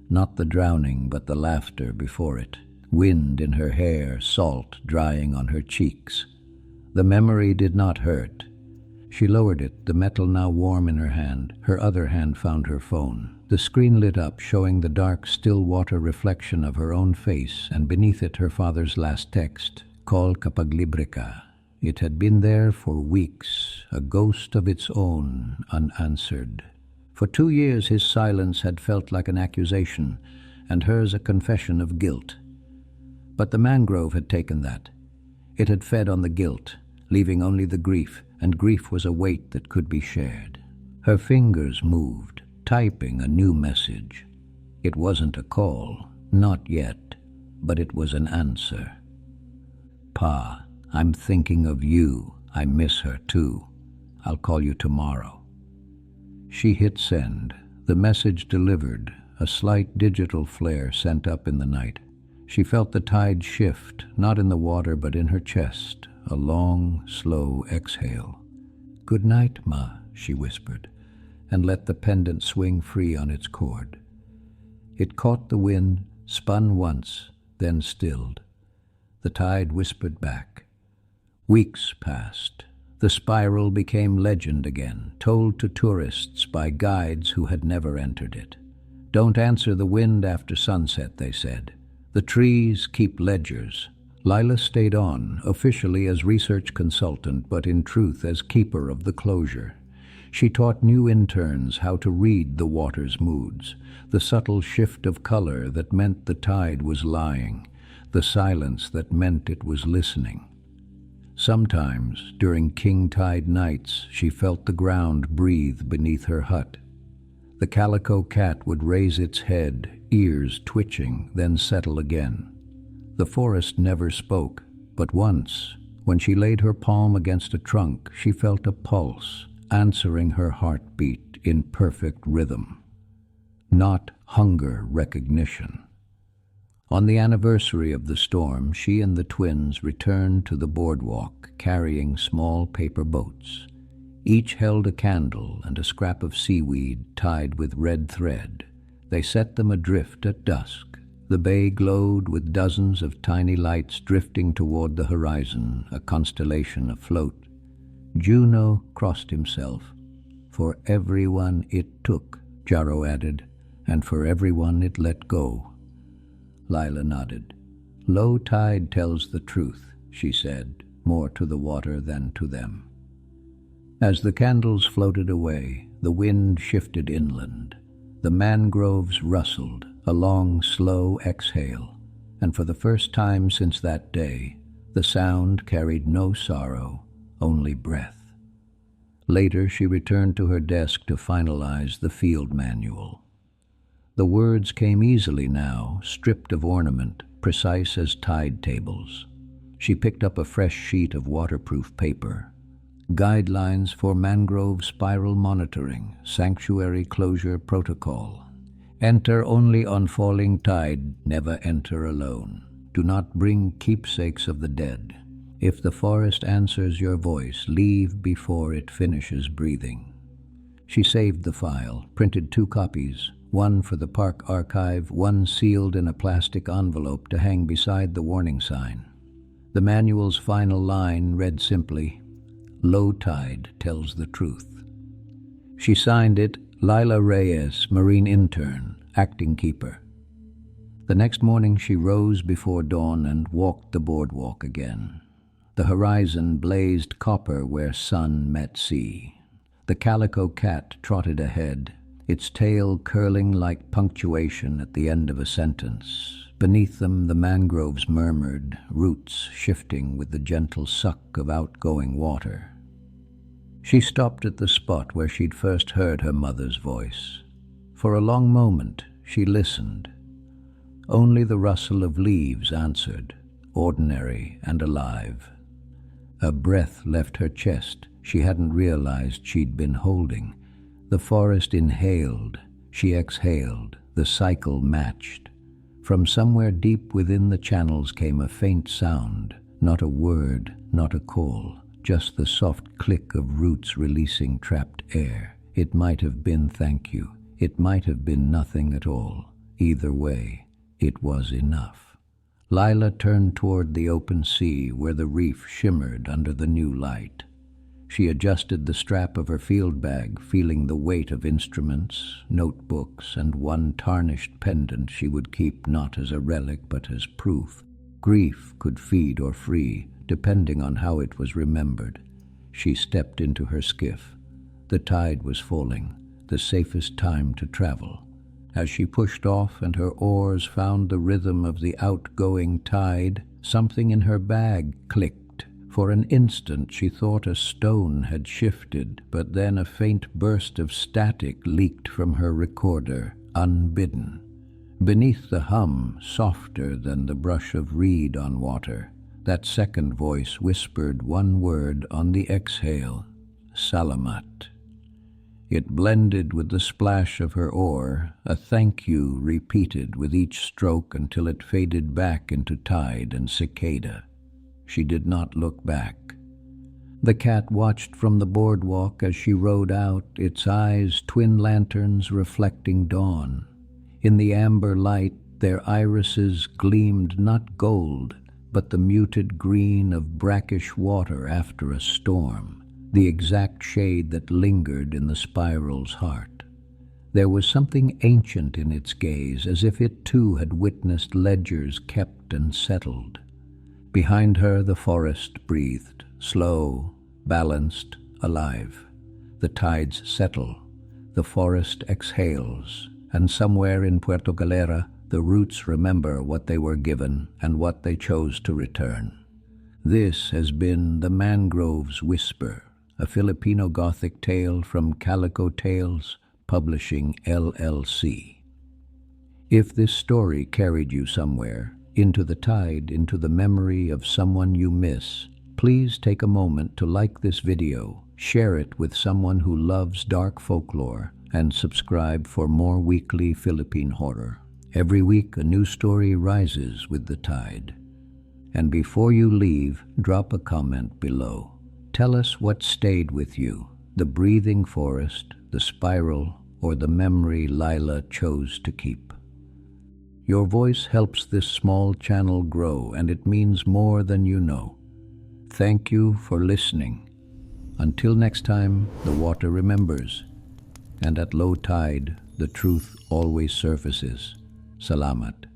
not the drowning, but the laughter before it. Wind in her hair, salt drying on her cheeks. The memory did not hurt. She lowered it, the metal now warm in her hand. Her other hand found her phone. The screen lit up, showing the dark, still water reflection of her own face, and beneath it her father's last text, "Call kapag libre ka." It had been there for weeks, a ghost of its own, unanswered. For 2 years his silence had felt like an accusation, and hers a confession of guilt. But the mangrove had taken that. It had fed on the guilt, leaving only the grief, and grief was a weight that could be shared. Her fingers moved, typing a new message. It wasn't a call, not yet, but it was an answer. "Pa, I'm thinking of you. I miss her too. I'll call you tomorrow." She hit send. The message delivered, a slight digital flare sent up in the night. She felt the tide shift, not in the water but in her chest, a long, slow exhale. "Good night, Ma," she whispered, and let the pendant swing free on its cord. It caught the wind, spun once, then stilled. The tide whispered back. Weeks passed. The spiral became legend again, told to tourists by guides who had never entered it. "Don't answer the wind after sunset," they said. "The trees keep ledgers." Lila stayed on, officially as research consultant, but in truth as keeper of the closure. She taught new interns how to read the water's moods, the subtle shift of color that meant the tide was lying, the silence that meant it was listening. Sometimes, during king tide nights, she felt the ground breathe beneath her hut. The calico cat would raise its head, ears twitching, then settle again. The forest never spoke, but once, when she laid her palm against a trunk, she felt a pulse, answering her heartbeat in perfect rhythm. Not hunger recognition. On the anniversary of the storm, she and the twins returned to the boardwalk, carrying small paper boats. Each held a candle and a scrap of seaweed tied with red thread. They set them adrift at dusk. The bay glowed with dozens of tiny lights drifting toward the horizon, a constellation afloat. Juno crossed himself. "For everyone it took," Jaro added, "and for everyone it let go." Lila nodded. "Low tide tells the truth," she said, more to the water than to them. As the candles floated away, the wind shifted inland. The mangroves rustled, a long, slow exhale, and for the first time since that day, the sound carried no sorrow, only breath. Later, she returned to her desk to finalize the field manual. The words came easily now, stripped of ornament, precise as tide tables. She picked up a fresh sheet of waterproof paper. Guidelines for mangrove spiral monitoring, sanctuary closure protocol. Enter only on falling tide, never enter alone. Do not bring keepsakes of the dead. If the forest answers your voice, leave before it finishes breathing. She saved the file, printed 2 copies, one for the park archive, one sealed in a plastic envelope to hang beside the warning sign. The manual's final line read simply, "Low tide tells the truth." She signed it, Lila Reyes, Marine Intern, Acting Keeper. The next morning she rose before dawn and walked the boardwalk again. The horizon blazed copper where sun met sea. The calico cat trotted ahead, its tail curling like punctuation at the end of a sentence. Beneath them the mangroves murmured, roots shifting with the gentle suck of outgoing water. She stopped at the spot where she'd first heard her mother's voice. For a long moment she listened. Only the rustle of leaves answered, ordinary and alive. A breath left her chest she hadn't realized she'd been holding. The forest inhaled, she exhaled, the cycle matched. From somewhere deep within the channels came a faint sound, not a word, not a call, just the soft click of roots releasing trapped air. It might have been thank you. It might have been nothing at all. Either way, it was enough. Lila turned toward the open sea where the reef shimmered under the new light. She adjusted the strap of her field bag, feeling the weight of instruments, notebooks, and one tarnished pendant she would keep not as a relic but as proof. Grief could feed or free, depending on how it was remembered. She stepped into her skiff. The tide was falling, the safest time to travel. As she pushed off and her oars found the rhythm of the outgoing tide, something in her bag clicked. For an instant she thought a stone had shifted, but then a faint burst of static leaked from her recorder, unbidden. Beneath the hum, softer than the brush of reed on water, that second voice whispered one word on the exhale, Salamat. It blended with the splash of her oar, a thank you repeated with each stroke until it faded back into tide and cicada. She did not look back. The cat watched from the boardwalk as she rowed out, its eyes twin lanterns reflecting dawn. In the amber light, their irises gleamed not gold, but the muted green of brackish water after a storm, the exact shade that lingered in the spiral's heart. There was something ancient in its gaze, as if it too had witnessed ledgers kept and settled. Behind her the forest breathed, slow, balanced, alive. The tides settle, the forest exhales, and somewhere in Puerto Galera the roots remember what they were given and what they chose to return. This has been the Mangrove's Whisper, a Filipino Gothic tale from Calico Tales, Publishing LLC. If this story carried you somewhere, into the tide, into the memory of someone you miss, please take a moment to like this video, share it with someone who loves dark folklore, and subscribe for more weekly Philippine horror. Every week a new story rises with the tide. And before you leave, drop a comment below. Tell us what stayed with you, the breathing forest, the spiral, or the memory Lila chose to keep. Your voice helps this small channel grow, and it means more than you know. Thank you for listening. Until next time, the water remembers, and at low tide, the truth always surfaces. Salamat.